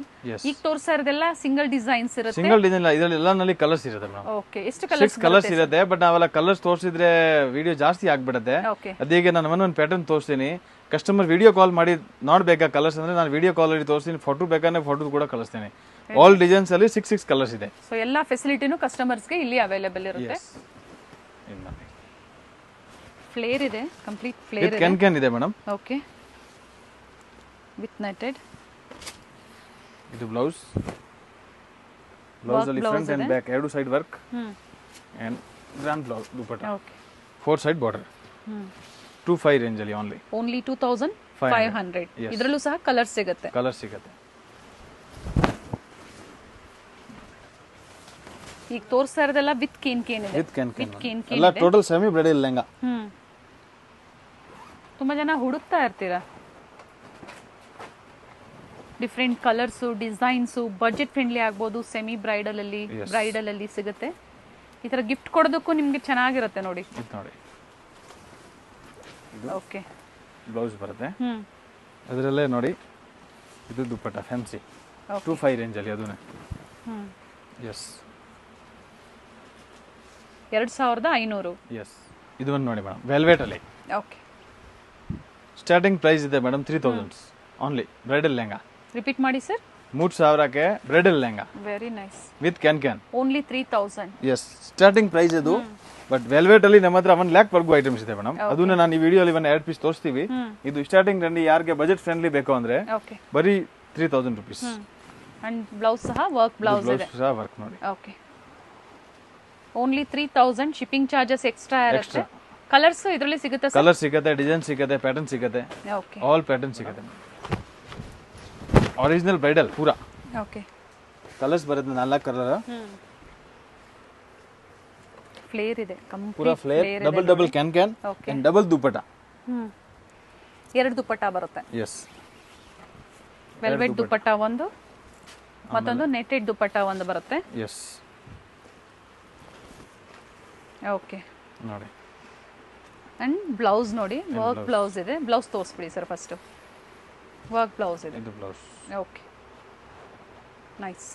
A: ಈಗ ತೋರಿಸ್ತಾ ಇರೋದೆಲ್ಲ ಸಿಂಗಲ್ ಡಿಸೈನ್ಸ್ ಇರುತ್ತೆ.
B: ಸಿಂಗಲ್ ಡಿಸೈನ್ ಇದರಲ್ಲಿ ಎಲ್ಲಾನಲ್ಲಿ ಕಲರ್ಸ್ ಇರುತ್ತೆ ಮೇಡಮ್.
A: ಓಕೆ, ಎಷ್ಟು ಕಲರ್ಸ್?
B: 6 ಕಲರ್ಸ್ ಇರುತ್ತೆ. ಬಟ್ ನಾವೆಲ್ಲ ಕಲರ್ಸ್ ತೋರಿಸಿದ್ರೆ ವಿಡಿಯೋ ಜಾಸ್ತಿ ಆಗ್ಬಿಡುತ್ತೆ.
A: ಓಕೆ,
B: ಅದೀಗ ನಾನು ಒಂದೊಂದು ಪ್ಯಾಟರ್ನ್ ತೋರಿಸ್ತೀನಿ. ಕಸ್ಟಮರ್ ವಿಡಿಯೋ ಕಾಲ್ ಮಾಡಿ ನೋಡ್ಬೇಕಾ ಕಲರ್ಸ್ ಅಂದ್ರೆ ನಾನು ವಿಡಿಯೋ ಕಾಲ್ ಅಲ್ಲಿ ತೋರಿಸ್ತೀನಿ. ಫೋಟೋ ಬೇಕಾದ್ರೆ ಫೋಟೋ ಕೂಡ ಕಳಿಸ್ತೀನಿ. ಆಲ್ ಡಿಸೈನ್ಸ್ ಅಲ್ಲಿ 6 ಕಲರ್ಸ್ ಇದೆ.
A: ಸೊ ಎಲ್ಲ ಫೆಸಿಲಿಟಿನೂ ಕಸ್ಟಮರ್ಸ್ಗೆ ಇಲ್ಲಿ ಅವೈಲೇಬಲ್ ಇರುತ್ತೆ. ಫ್ಲೇರ್ ಇದೆ, ಕಂಪ್ಲೀಟ್ ಫ್ಲೇರ್ ಇದೆ.
B: ಕ್ಯಾನ್ ಇದೆ ಮೇಡಮ್.
A: Okay, with netted.
B: ಇದು ಬ್ಲೌಸ್ ಅಲ್ಲಿ ಫ್ರಂಟ್ ಅಂಡ್ ಬ್ಯಾಕ್ ಎರಡು side work and grand blouse dupatta.
A: Okay,
B: 4 side border. 25 range ಅಲ್ಲಿ
A: ಓನ್ಲಿ 2500. ಇದರಲ್ಲೂ ಸಹ ಕಲರ್ ಸಿಗುತ್ತೆ. ಈಗ ತೋರಿಸ್ತಾ ಇರೋದೆಲ್ಲ ವಿತ್ ಕೇನ್ ಇದೆ.
B: ವಿತ್ ಕೇನ್ ಎಲ್ಲ ಟೋಟಲ್ ಸೆಮಿ ಬ್ರೈಡಲ್ ಲೆಹಂಗಾ.
A: ತುಂಬಾ ಜನ ಹುಡುಕ್ತಾ ಇರ್ತೀರಾ different colours, designs, budget friendly ಆಗ್ಬೋದು. ಸೆಮಿ ಬ್ರೈಡಲ್ ಅಲ್ಲಿ ಸಿಗುತ್ತೆ. ಈ ತರ ಗಿಫ್ಟ್ ಕೊಡೋದಕ್ಕೂ ನಿಮ್ಗೆ ಚೆನ್ನಾಗಿರುತ್ತೆ ನೋಡಿ. ಓಕೆ,
B: ಬ್ಲೌಸ್ ಬರುತ್ತೆ ಅದರಲ್ಲೇ ನೋಡಿ. ಇದು ದುಪ್ಪಟ್ಟ ಫ್ಯಾನ್ಸಿ 25 ರೇಂಜ್ ಅಲ್ಲಿ ಅದನ್ನೇ. ಎಸ್,
A: 2500.
B: ಎಸ್, ಇದು ಒಂದು ನೋಡಿ ಮೇಡಮ್, ವೆಲ್ವೆಟ್ ಅಲ್ಲಿ.
A: ಓಕೆ,
B: ಸ್ಟಾರ್ಟಿಂಗ್ ಪ್ರೈಸ್ ಇದೆ madam 3000 only. Bridal lehenga.
A: Repeat ಮಾಡಿ ಸರ್.
B: 3000ಕ್ಕೆ bridal lehenga.
A: Very nice.
B: With can
A: only 3000.
B: Yes, starting price ಇದು. ಬಟ್ ವೆಲ್ವೆಟ್ ಅಲ್ಲಿ ನಮ್ಮ ಹತ್ರ 1 lakh ವರ್ಗೂ ಐಟಮ್ಸ್ ಇದೆ ಮೇಡಮ್. ಅದನ್ನ ನಾನು ಈ ವಿಡಿಯೋ ಅಲ್ಲಿ 2 ಪೀಸ್ ತೋರಿಸ್ತೀವಿ. ಇದು ಸ್ಟಾರ್ಟಿಂಗ್ ರಲ್ಲಿ ಯಾರಿಗೆ ಬಜೆಟ್ ಫ್ರೆಂಡ್ಲಿ ಬೇಕು ಅಂದ್ರೆ ಬರೀ 3000 rupees.
A: ಅಂಡ್ ಬ್ಲೌಸ್ ಸಹ ವರ್ಕ್ ಬ್ಲೌಸ್ ಇದೆ.
B: ವರ್ಕ್ ನೋಡಿ.
A: Okay, only 3000. Shipping charges extra ಇರುತ್ತೆ. ಕಲರ್ಸ್ ಇದರಲ್ಲಿ ಸಿಗುತ್ತೆ ಸರ್?
B: ಕಲರ್ ಸಿಗುತ್ತೆ, ಡಿಸೈನ್ ಸಿಗುತ್ತೆ, ಪ್ಯಾಟರ್ನ್ ಸಿಗುತ್ತೆ.
A: ಓಕೆ,
B: ಆಲ್ ಪ್ಯಾಟರ್ನ್ ಸಿಗುತ್ತೆ. ಒರಿಜಿನಲ್ ಬ್ರೈಡಲ್ ಪೂರಾ.
A: ಓಕೆ,
B: ಕಲರ್ಸ್ ಬರುತ್ತೆ 4 ಕಲರ್.
A: ಫ್ಲೇರ್ ಇದೆ,
B: ಪೂರಾ flare. Double can and double dupatta.
A: 2 dupatta ಬರುತ್ತೆ.
B: ಎಸ್,
A: ವೆಲ್ವೆಟ್ ದುಪ್ಪಟ್ಟ ಒಂದು, ಮತ್ತೊಂದು ನೆಟೆಡ್ ದುಪ್ಪಟ್ಟ ಒಂದು ಬರುತ್ತೆ.
B: ಎಸ್,
A: ಓಕೆ
B: ನೋಡಿ.
A: ಅಂಡ್ ಬ್ಲೌಸ್ ನೋಡಿ, ವರ್ಕ್ ಬ್ಲೌಸ್ ಇದೆ. ಬ್ಲೌಸ್ ತೋರಿಸ್ಬಿಡಿ ಸರ್ ಫಸ್ಟ್. ವರ್ಕ್ ಬ್ಲೌಸ್ ಇದೆ.
B: ಇದು ಬ್ಲೌಸ್.
A: Okay, nice.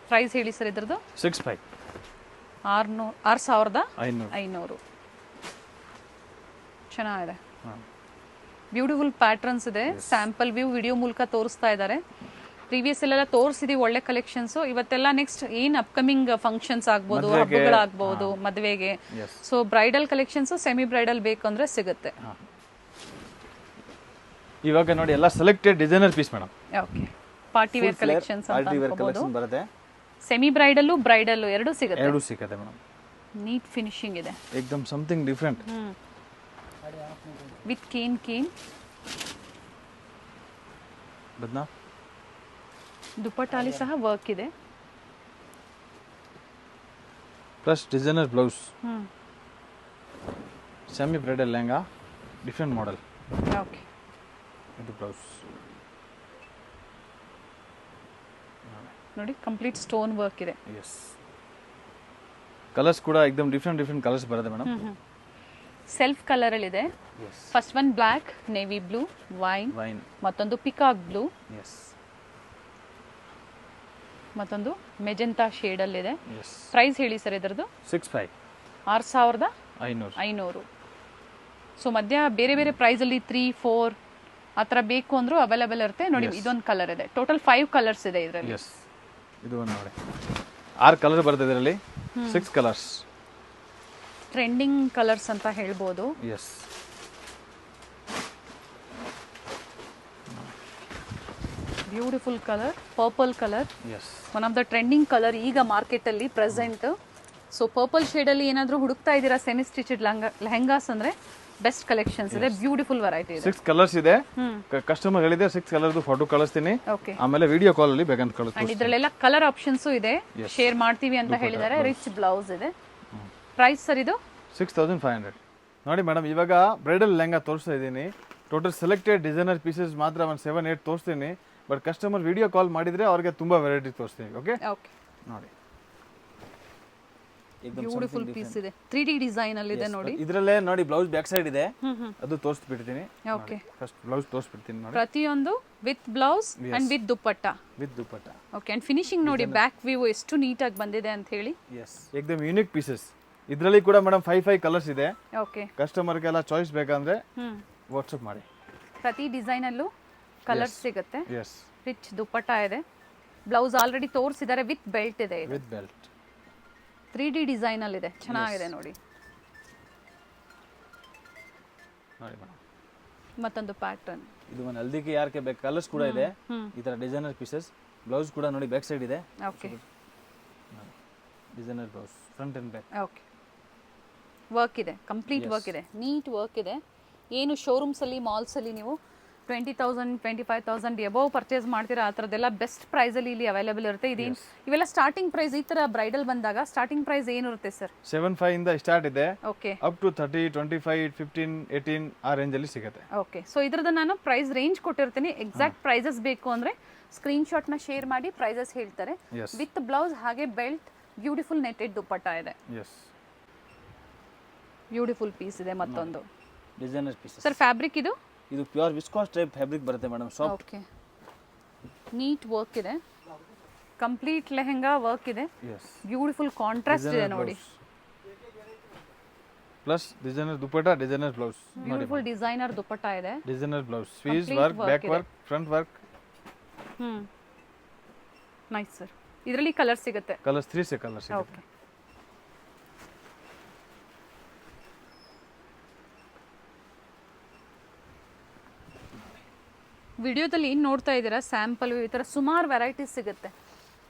A: ಪ್ರೈಸ್ ಹೇಳಿ ಸರ್ ಇದ್ರದ್ದು?
B: 6500.
A: 6500. ಚೆನ್ನಾಗಿದೆ. ಬ್ಯೂಟಿಫುಲ್ ಪ್ಯಾಟರ್ನ್ಸ್ ಇದೆ. ಸ್ಯಾಂಪಲ್ ವ್ಯೂ ವಿಡಿಯೋ ಮೂಲಕ ತೋರಿಸ್ತಾ ಇದ್ದಾರೆ. ಪ್ರೀವಿಯಸ್ ಎಲ್ಲ ತೋರಿಸಿದೀವಿ ಒಳ್ಳೆ ಕಲೆಕ್ಷನ್ಸ್. ಇವತ್ತೆಲ್ಲ ನೆಕ್ಸ್ಟ್ ಏನ್ ಅಪ್ಕಮಿಂಗ್ ಫಂಕ್ಷನ್ಸ್ ಆಗ್ಬೋದು, ಹಬ್ಬಗಳಾಗ್ಬೋದು, ಮದುವೆಗೆ. So bridal collections, semi bridal ಬೇಕಂದ್ರೆ ಸಿಗುತ್ತೆ.
B: ಇವಾಗ ನೋಡಿ ಎಲ್ಲ selected designer piece madam.
A: Okay, party wear collections ಅಂತ ಅನ್ಕೋಬಹುದು.
B: ಬರುತ್ತೆ.
A: ಸೆಮಿ ಬ್ರೈಡಲ್ ಬ್ರೈಡಲ್ ಎರಡೂ ಸಿಗುತ್ತೆ
B: ಮೇಡಮ್.
A: ನೀಟ್ ಫಿನಿಶಿಂಗ್ ಇದೆ.
B: ಏಕದಮ್ ಸಮಥಿಂಗ್ ಡಿಫರೆಂಟ್
A: ವಿತ್ ಕೇನ್
B: ಬದ್ನಾ
A: ದುಪಟ್ಟಾಲಿ ಸಹ ವರ್ಕ್ ಇದೆ.
B: Plus designer blouse, semi bridal lehenga, different model.
A: Okay,
B: ಇದು ಬ್ಲೌಸ್
A: ನೋಡಿ, ಕಂಪ್ಲೀಟ್ ಸ್ಟೋನ್ ವರ್ಕ್ ಇದೆ.
B: ಎಸ್, ಕಲರ್ಸ್ ಕೂಡ ಏಕದಮ್ ಡಿಫರೆಂಟ್ ಕಲರ್ಸ್ ಬರುತ್ತೆ ಮೇಡಮ್.
A: ಸೆಲ್ಫ್ ಕಲರ್ ಅಲ್ಲಿ ಇದೆ. First one black, navy blue, wine, ಮತ್ತೊಂದು ಪಿಕಾಕ್ ಬ್ಲೂ, ಮತ್ತೊಂದು ಮೆಜೆಂಟಾ ಶೇಡ್ ಅಲ್ಲಿ ಇದೆ. ಪ್ರೈಸ್ ಹೇಳಿ ಸರ್ ಇದರದ್ದು? 6500. ಸೊ ಮಧ್ಯ ಬೇರೆ ಬೇರೆ ಪ್ರೈಸ್ ಅಲ್ಲಿ 3, 4 ಆ ಥರ ಬೇಕು ಅಂದ್ರೂ ಅವೈಲೇಬಲ್ ಇರುತ್ತೆ. ನೋಡಿ, ಇದೊಂದು ಕಲರ್ ಇದೆ. ಟೋಟಲ್ 5 ಕಲರ್ಸ್ ಇದೆ ಇದರಲ್ಲಿ.
B: ಇದು ಒಂದು ನೋಡಿ 6 ಕಲರ್ ಬರುತ್ತೆ ಇದರಲ್ಲಿ. 6 ಕಲರ್ಸ್
A: ಟ್ರೆಂಡಿಂಗ್ ಕಲರ್ಸ್ ಅಂತ ಹೇಳ್ಬೋದು. Beautiful colour, purple colour, one of the trending colour ಈಗ ಮಾರ್ಕೆಟ್ ಅಲ್ಲಿ ಪ್ರೆಸೆಂಟ್. ಸೊ ಪರ್ಪಲ್ ಶೇಡ್ ಅಲ್ಲಿ ಏನಾದ್ರೂ ಹುಡುಕ್ತಾ ಇದ್ದೀರಾ ಸೆಮಿ ಸ್ಟಿಚೆಡ್ ಲೆಹಂಗಾಸ್ ಅಂದ್ರೆ ಬೆಸ್ಟ್ ಕಲೆಕ್ಷನ್ಸ್ ಇದೆ. ಬ್ಯೂಟಿಫುಲ್ ವೆರೈಟಿ ಇದೆ.
B: 6 ಕಲರ್ಸ್ ಇದೆ. ಕಸ್ಟಮರ್ ಹೇಳಿದೆ 6 ಕಲರ್ದು ಫೋಟೋ ಕಳಿಸ್ತೀನಿ. ಆಮೇಲೆ ವಿಡಿಯೋ ಕಾಲ್ ಅಲ್ಲಿ ಬೇಕಂತ ಕಳಿಸ್ತೀನಿ.
A: ಇದರಲ್ಲೆಲ್ಲ ಕಲರ್ ಆಪ್ಷನ್ಸ್ ಇದೆ, ಶೇರ್ ಮಾಡ್ತೀವಿ ಅಂತ ಹೇಳಿದ್ದಾರೆ. ರಿಚ್ ಬ್ಲೌಸ್ ಇದೆ. ಪ್ರೈಸ್ ಸರ್ ಇದು
B: 6500. ನೋಡಿ ಮೇಡಮ್, ಇವಾಗ ಬ್ರೈಡಲ್ ಲೆಹಂಗಾ ತೋರಿಸ್ತಾ ಇದ್ದೀನಿ. ಟೋಟಲ್ ಸೆಲೆಕ್ಟೆಡ್ ಡಿಸೈನರ್ ಪೀಸಸ್ ಮಾತ್ರ ಒಂದು 7-8 ತೋರಿಸ್ತೀನಿ. ಬಟ್ ಕಸ್ಟಮರ್ ವಿಡಿಯೋ ಕಾಲ್ ಮಾಡಿದ್ರೆ ಅವ್ರಿಗೆ ತುಂಬಾ ವೆರೈಟಿ ತೋರಿಸ್ತೀನಿ. ಓಕೆ, ನೋಡಿ
A: ಬ್ಯೂಟಿಫುಲ್ ಪೀಸ್ ಇದೆ. 3D ಡಿಸೈನ್ ಅಲ್ಲಿ ಇದೆ ನೋಡಿ.
B: ಇದರಲ್ಲೇ ನೋಡಿ ಬ್ಲೌಸ್ ಬ್ಯಾಕ್ ಸೈಡ್ ಇದೆ, ಅದು ತೋರಿಸ್ಬಿಡ್ತೀನಿ. ಓಕೆ, ಫಸ್ಟ್ ಬ್ಲೌಸ್ ತೋರಿಸ್ಬಿಡ್ತೀನಿ ನೋಡಿ.
A: ಪ್ರತಿಯೊಂದು with blouse and with dupatta. Okay, and finishing ನೋಡಿ, ಬ್ಯಾಕ್ ವ್ಯೂ ಎಷ್ಟು ನೀಟ್ ಆಗಿ ಬಂದಿದೆ ಅಂತ ಹೇಳಿ.
B: ಏಕದಮ್ ಯೂನಿಕ್ ಪೀಸಸ್. ಇದರಲ್ಲಿ ಕೂಡ ಮೇಡಮ್ 5 ಕಲರ್ಸ್ ಇದೆ.
A: ಓಕೆ,
B: ಕಸ್ಟಮರ್ಗೆಲ್ಲ ಚಾಯ್ಸ್ ಬೇಕಂದ್ರೆ ವಾಟ್ಸ್ಆಪ್ ಮಾಡಿ.
A: ಪ್ರತಿ ಡಿಸೈನ್ ಅಲ್ಲೂ ಕಲರ್ಸ್ ಸಿಗುತ್ತೆ. ರಿಚ್ ದುಪಟ್ಟಾ ಇದೆ. ಬ್ಲೌಸ್ ಆಲ್ರೆಡಿ ತೋರಿಸಿದ್ದಾರೆ, ವಿತ್ ಬೆಲ್ಟ್ ಇದೆ.
B: ವಿತ್ ಬೆಲ್ಟ್
A: 3D ಡಿಸೈನ್ ಅಲ್ಲಿ ಇದೆ. ಚೆನ್ನಾಗಿದೆ ನೋಡಿ. ಮತ್ತೊಂದು ಪ್ಯಾಟರ್ನ್.
B: ಇದು ಒಂದು ಹಲ್ದಿಗೆ ಯಾರ್ಕೆ ಬೇಕು ಕಲರ್ಸ್ ಕೂಡ ಇದೆ. ಈ ತರ ಡಿಸೈನರ್ ಪೀಸಸ್. ಬ್ಲೌಸ್ ಕೂಡ ನೋಡಿ ಬ್ಯಾಕ್ ಸೈಡ್ ಇದೆ.
A: Okay,
B: designer blouse front and back.
A: Okay, work ಇದೆ, ಕಂಪ್ಲೀಟ್ ವರ್ಕ್ ಇದೆ, ನೀಟ್ ವರ್ಕ್ ಇದೆ. ಏನು ಶೋರೂಮ್ಸ್ ಅಲ್ಲಿ, ಮಾಲ್ಸ್ ಅಲ್ಲಿ ನೀವು 20,000 25,000 ಎಬವ್ ಪರ್ಚೇಸ್ ಮಾಡ್ತೀರಾ, ಆ ಥರದ್ದೆಲ್ಲ ಬೆಸ್ಟ್ ಪ್ರೈಸಲ್ಲಿ ಇಲ್ಲಿ ಅವೈಲೇಬಲ್ ಇರುತ್ತೆ. ಇವೆಲ್ಲ ಸ್ಟಾರ್ಟಿಂಗ್ ಪ್ರೈಸ್. ಈ ಥರ ಬ್ರೈಡಲ್ ಬಂದಾಗ ಸ್ಟಾರ್ಟಿಂಗ್ ಪ್ರೈಸ್ ಏನಿರುತ್ತೆ ಸರ್?
B: 7.5 ಇಂದ ಸ್ಟಾರ್ಟ್ ಇದೆ.
A: ಓಕೆ,
B: ಅಪ್ ಟು 30, 25, 15, 18 ಆ ರೇಂಜ್ ಅಲ್ಲಿ ಸಿಗುತ್ತೆ.
A: ಓಕೆ, ಸೊ ಇದ್ರದ್ದು ನಾನು ಪ್ರೈಸ್ ರೇಂಜ್ ಕೊಟ್ಟಿರ್ತೀನಿ. ಎಕ್ಸಾಕ್ಟ್ ಪ್ರೈಸಸ್ ಬೇಕು ಅಂದ್ರೆ ಸ್ಕ್ರೀನ್ ಶಾಟ್ ನ ಶೇರ್ ಮಾಡಿ ಪ್ರೈಸಸ್ ಹೇಳ್ತಾರೆ. ವಿತ್ ಬ್ಲೌಸ್ ಹಾಗೆ ಬೆಲ್ಟ್, ಬ್ಯೂಟಿಫುಲ್ ನೆಟೆಡ್ ದುಪಟ್ಟಾ ಇದೆ. ಬ್ಯೂಟಿಫುಲ್ ಪೀಸ್ ಇದೆ. ಮತ್ತೊಂದು
B: ಡಿಸೈನರ್ ಪೀಸ್
A: ಸರ್. ಫ್ಯಾಬ್ರಿಕ್ ಇದು
B: ಪ್ಯೂರ್ ವಿಸ್ಕಾಸ್ ಟೈಪ್ ಫ್ಯಾಬ್ರಿಕ್ ಬರುತ್ತೆ madam. Soft.
A: Okay, neat work ಇದೆ. ಕಂಪ್ಲೀಟ್ ಲೆಹಂಗಾ ವರ್ಕ್ ಇದೆ. ಬ್ಯೂಟಿಫುಲ್ ಕಾಂಟ್ರಾಸ್ಟ್ ಇದೆ ನೋಡಿ.
B: Plus designer dupatta, designer blouse.
A: Beautiful designer dupatta ಇದೆ.
B: ಡಿಸೈನರ್ ಬ್ಲೌಸ್, ಸ್ವೀಸ್ work, back work, front work.
A: Nice sir. ಇದರಲ್ಲಿ colour ಸಿಗುತ್ತೆ.
B: ಕಲರ್ಸ್ 3 ಕಲರ್ಸ್ ಸಿಗುತ್ತೆ.
A: ಓಕೆ, ವಿಡಿಯೋದಲ್ಲಿ ಏನು ನೋಡ್ತಾ ಇದ್ದೀರಾ ಸ್ಯಾಂಪಲ್ ಈ ಥರ ಸುಮಾರು ವೆರೈಟೀಸ್ ಸಿಗುತ್ತೆ.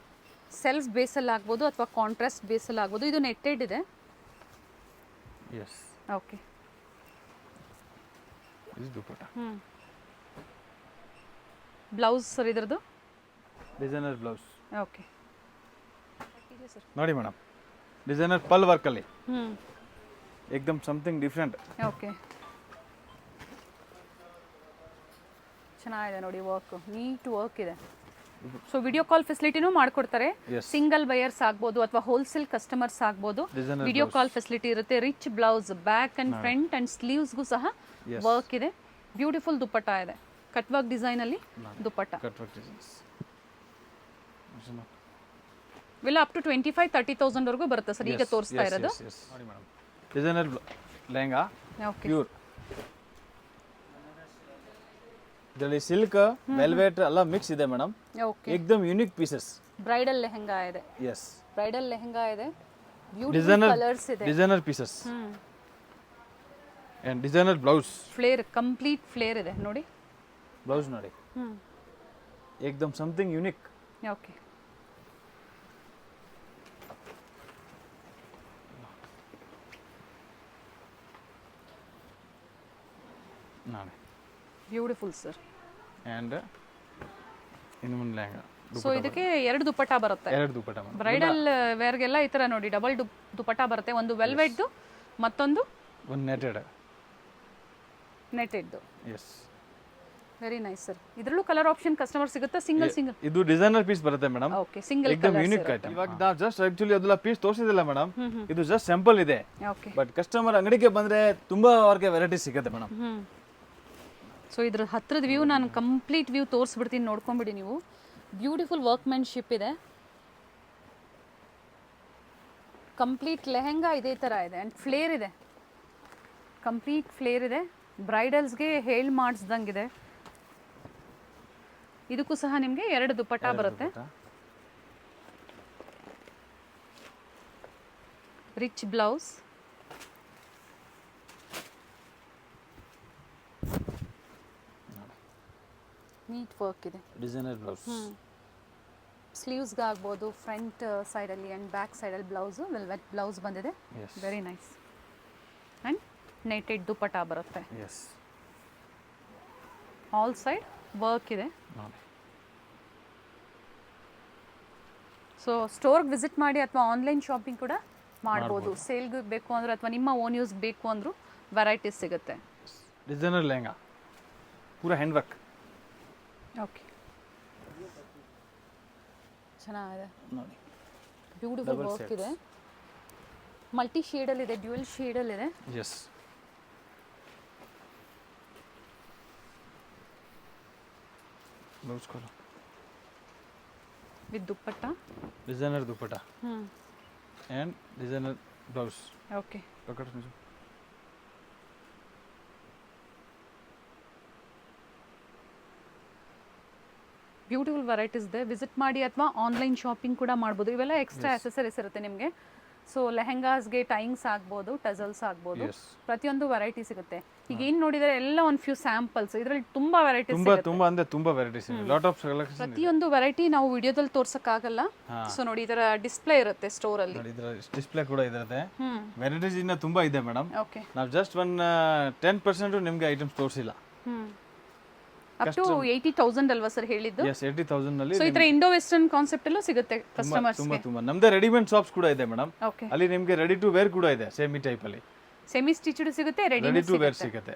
A: ಸೆಲ್ಫ್ ಬೇಸಲ್ಲಿ ಆಗ್ಬೋದು ಅಥವಾ ಕಾಂಟ್ರಾಸ್ಟ್ ಬೇಸಲ್ಲಿ ಆಗ್ಬೋದು. ಇದು ನೆಟ್ಟೆಡ್ ಇದೆ. ಓಕೆ, ಬ್ಲೌಸ್ ಸರ್ ಇದರದ್ದು
B: ಡಿಸೈನರ್ ಬ್ಲೌಸ್.
A: ಓಕೆ,
B: ನೋಡಿ ಮೇಡಮ್, ಡಿಸೈನರ್ ಪಲ್ ವರ್ಕ್ ಅಲ್ಲಿ ಏಕದಮ್ ಸಮಥಿಂಗ್ ಡಿಫರೆಂಟ್.
A: ಓಕೆ, ಚೆನ್ನಾಗಿದೆ ನೋಡಿ. ವರ್ಕ್ ನೀಟ್ ವರ್ಕ್ ಇದೆ. ಸೊ ವಿಡಿಯೋ ಕಾಲ್ ಫೆಸಿಲಿಟಿನೂ ಮಾಡ್ಕೊಡ್ತಾರೆ. ಸಿಂಗಲ್ ಬಯರ್ಸ್ ಆಗ್ಬೋದು ಅಥವಾ ಹೋಲ್ಸೇಲ್ ಕಸ್ಟಮರ್ಸ್ ಆಗ್ಬೋದು. ವಿಡಿಯೋ ಕಾಲ್ ಫೆಸಿಲಿಟಿ ಇರುತ್ತೆ. Rich blouse, back and front and ಸ್ಲೀವ್ಸ್ಗೂ ಸಹ ವರ್ಕ್ ಇದೆ. ಬ್ಯೂಟಿಫುಲ್ ದುಪಟ್ಟಾ ಇದೆ. ಕಟ್ ವರ್ಕ್ ಡಿಸೈನ್ ಅಲ್ಲಿ ದುಪಟ್ಟಾ. ಇವೆಲ್ಲ ಅಪ್ ಟು 25-30,000 ವರೆಗೂ ಬರುತ್ತೆ ಸರ್ ಈಗ ತೋರಿಸ್ತಾ ಇರೋದು.
B: ಡಿಸೈನರ್ ಲೆಹಂಗಾ ಪ್ಯೂರ್ ಇದರಲ್ಲಿ ಸಿಲ್ಕ್ ವೆಲ್ವೆಟ್ ಎಲ್ಲ ಮಿಕ್ಸ್ ಇದೆ ಮೇಡಮ್.
A: ಓಕೆ,
B: ಏಕ್ದಮ್ ಯೂನಿಕ್ ಪೀಸಸ್.
A: ಬ್ರೈಡಲ್ ಲೆಹಂಗಾ ಇದೆ.
B: ಎಸ್,
A: ಬ್ರೈಡಲ್ ಲೆಹಂಗಾ ಇದೆ. ಬ್ಯೂಟಿಫುಲ್ ಕಲರ್ಸ್ ಇದೆ.
B: Designer pieces and designer blouse.
A: Flare, complete flare ಇದೆ ನೋಡಿ.
B: ಬ್ಲೌಸ್ ನೋಡಿ, ಏಕ್ದಮ್ ಸಮಥಿಂಗ್ ಯೂನಿಕ್.
A: ಓಕೆ,
B: ನೋಡಿ
A: ಬ್ಯೂಟಿಫುಲ್ ಸರ್.
B: ಅಂಡ್ ಇನ್ನು ಮುಂದೆ ಲೆಹಂಗಾ.
A: ಸೊ ಇದಕ್ಕೆ 2 ದುಪಟ್ಟ ಬರುತ್ತೆ.
B: 2 ದುಪಟ್ಟ ಮೇಡಮ್.
A: ಬ್ರೈಡಲ್ ವೇರ್ಗೆಲ್ಲ ಈ ತರ ನೋಡಿ ಡಬಲ್ ದುಪಟ್ಟ ಬರುತ್ತೆ. ಒಂದು ವೆಲ್ವೆಟ್ದು, ಮತ್ತೊಂದು
B: ಒಂದು
A: ನೆಟೆಡ್ದು.
B: Yes,
A: very nice sir. ಇದರಲ್ಲೂ ಕಲರ್ ಆಪ್ಷನ್ ಕಸ್ಟಮರ್ ಸಿಗುತ್ತೆ. ಸಿಂಗಲ್
B: ಇದು ಡಿಸೈನರ್ ಪೀಸ್ ಬರುತ್ತೆ ಮೇಡಮ್.
A: ಓಕೆ, ಸಿಂಗಲ್
B: ಏಕ್ದಮ್ ಯೂನಿಕ್ ಐಟಮ್. ಇವಾಗ ನಾವು ಜಸ್ಟ್ ಆಕ್ಚುಲಿ ಅದೆಲ್ಲ ಪೀಸ್ ತೋರಿಸಿದಿಲ್ಲ ಮೇಡಮ್, ಇದು ಜಸ್ಟ್ ಸ್ಯಾಂಪಲ್ ಇದೆ.
A: ಓಕೆ,
B: ಬಟ್ ಕಸ್ಟಮರ್ ಅಂಗಡಿಗೆ ಬಂದ್ರೆ ತುಂಬಾ ಅವ್ರಿಗೆ ವೆರೈಟಿ ಸಿಗುತ್ತೆ ಮೇಡಮ್.
A: ಸೊ ಇದ್ರ ಹತ್ರದ ವ್ಯೂ ನಾನು ಕಂಪ್ಲೀಟ್ ವ್ಯೂ ತೋರಿಸ್ಬಿಡ್ತೀನಿ, ನೋಡ್ಕೊಂಬಿಡಿ ನೀವು. ಬ್ಯೂಟಿಫುಲ್ ವರ್ಕ್ಮೆನ್ಶಿಪ್ ಇದೆ. ಕಂಪ್ಲೀಟ್ ಲೆಹೆಂಗಾ ಇದೇ ಥರ ಇದೆ ಆ್ಯಂಡ್ ಫ್ಲೇರ್ ಇದೆ, ಕಂಪ್ಲೀಟ್ ಫ್ಲೇರ್ ಇದೆ. ಬ್ರೈಡಲ್ಸ್ಗೆ ಹೇಳಿ ಮಾಡಿಸ್ದಂಗಿದೆ. ಇದಕ್ಕೂ ಸಹ ನಿಮಗೆ 2 ದುಪಟ್ಟ ಬರುತ್ತೆ. ರಿಚ್ ಬ್ಲೌಸ್, ನೀಟ್ ವರ್ಕ್ ಇದೆ.
B: Designer blouse.
A: ಸ್ಲೀವ್ಸ್ಗೆ ಆಗ್ಬೋದು, ಫ್ರಂಟ್ ಸೈಡಲ್ಲಿ ಆ್ಯಂಡ್ ಬ್ಯಾಕ್ ಸೈಡಲ್ಲಿ ಬ್ಲೌಸು ವೆಲ್ವೆಟ್ ಬ್ಲೌಸ್ ಬಂದಿದೆ. Very nice. And netted dupatta ಬರುತ್ತೆ.
B: ಎಸ್,
A: ಆಲ್ ಸೈಡ್ ವರ್ಕ್ ಇದೆ. ಸೊ ಸ್ಟೋರ್ಗೆ ವಿಸಿಟ್ ಮಾಡಿ ಅಥವಾ ಆನ್ಲೈನ್ ಶಾಪಿಂಗ್ ಕೂಡ ಮಾಡ್ಬೋದು. ಸೇಲ್ಗೆ ಬೇಕು ಅಂದರೆ ಅಥವಾ ನಿಮ್ಮ ಓನ್ ಯೂಸ್ ಬೇಕು ಅಂದರೂ ವೆರೈಟೀಸ್ ಸಿಗುತ್ತೆ.
B: ಡಿಸೈನರ್ ಲೆಹಂಗಾ ಪೂರಾ ಹ್ಯಾಂಡ್ ವರ್ಕ್.
A: ಓಕೆ, ಚೆನ್ನಾಗಿದೆ
B: ನೋಡಿ,
A: ಬ್ಯೂಟಿಫುಲ್ ವರ್ಕ್ ಇದೆ. ಮಲ್ಟಿ ಶೇಡಲ್ಲಿ ಇದೆ, ಡ್ಯುಯಲ್ ಶೇಡಲ್ಲಿ ಇದೆ.
B: Yes, blouse colour
A: with dupatta,
B: designer dupatta and designer blouse.
A: Okay, beautiful varieties ಇದೆ. ವಿಸಿಟ್ ಮಾಡಿ ಅಥವಾ ಆನ್ಲೈನ್ ಶಾಪಿಂಗ್ ಕೂಡ ಮಾಡ್ಬೋದು. ಇವೆಲ್ಲ ಎಕ್ಸ್ಟ್ರಾ ಅಸೆಸರೀಸ್ ಇರುತ್ತೆ ನಿಮಗೆ. ಸೊ ಲೆಹೆಂಗಾಸ್ಗೆ ಟೈಂಗ್ಸ್ ಆಗ್ಬೋದು, ಟಜಲ್ಸ್ ಆಗ್ಬೋದು, ಪ್ರತಿಯೊಂದು ವೆರೈಟಿ ಸಿಗುತ್ತೆ. ಈಗ ಏನು ನೋಡಿದರೆ ಎಲ್ಲ ಒಂದು ಫ್ಯೂ ಸ್ಯಾಂಪಲ್ಸ್. ಇದರಲ್ಲಿ ತುಂಬಾ ವೆರೈಟೀಸ್ ಸಿಗುತ್ತೆ.
B: ತುಂಬಾ ವೆರೈಟೀಸ್ ಇದೆ. Lot of collection.
A: ಪ್ರತಿಯೊಂದು ವೆರೈಟಿ ನಾವು ವಿಡಿಯೋದಲ್ಲಿ ತೋರ್ಸಕ್ಕಾಗಲ್ಲ. ಸೊ ನೋಡಿ, ಇದರ ಡಿಸ್ಪ್ಲೇ ಇರುತ್ತೆ ಸ್ಟೋರ್ ಅಲ್ಲಿ.
B: ಇದರ ಡಿಸ್ಪ್ಲೇ ಕೂಡ ಇರುತ್ತೆ. ವೆರೈಟೀಸ್ ಇನ್ನ ತುಂಬಾ ಇದೆ ಮೇಡಮ್.
A: ಓಕೆ,
B: ನಾವು ಜಸ್ಟ್ 10% ನಿಮಗೆ ಐಟಮ್ಸ್ ತೋರಿಸಿಲ್ಲ.
A: ಅಪ್ ಟು 80,000 ಅಲ್ವಾ ಸರ್ ಹೇಳಿದ್ದು?
B: ಎಸ್, 80,000 ನಲ್ಲಿ.
A: ಸೊ ಇದರ ಇಂಡೋ ವೆಸ್ಟರ್ನ್ ಕಾನ್ಸೆಪ್ಟ್ ಅಲ್ಲೂ ಸಿಗುತ್ತೆ ಕಸ್ಟಮರ್ಸ್ ಗೆ.
B: ತುಂಬಾ ನಮ್ದೇ ರೆಡಿಮೇಡ್ ಶಾಪ್ಸ್ ಕೂಡ ಇದೆ ಮೇಡಮ್.
A: ಓಕೆ,
B: ಅಲ್ಲಿ ನಿಮಗೆ ರೆಡಿ ಟು ವೇರ್ ಕೂಡ ಇದೆ. ಸೆಮಿ ಟೈಪ್ ಅಲ್ಲಿ
A: ಸೆಮಿ ಸ್ಟಿಚ್ಡ್ ಸಿಗುತ್ತೆ,
B: ರೆಡಿ ಟು ವೇರ್ ಸಿಗುತ್ತೆ.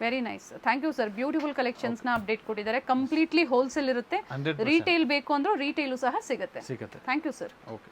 A: Very nice. Thank you sir. Beautiful collections ನ ಅಪ್ಡೇಟ್ ಕೊಟ್ಟಿದ್ದಾರೆ. ಕಂಪ್ಲೀಟ್ಲಿ ಹೋಲ್ಸೇಲ್ ಇರುತ್ತೆ.
B: 100%
A: ರೀಟೇಲ್ ಬೇಕು ಅಂದ್ರೂ ರೀಟೇಲು ಸಹ ಸಿಗುತ್ತೆ.
B: ಸಿಗುತ್ತೆ.
A: Thank you sir.
B: ಓಕೆ.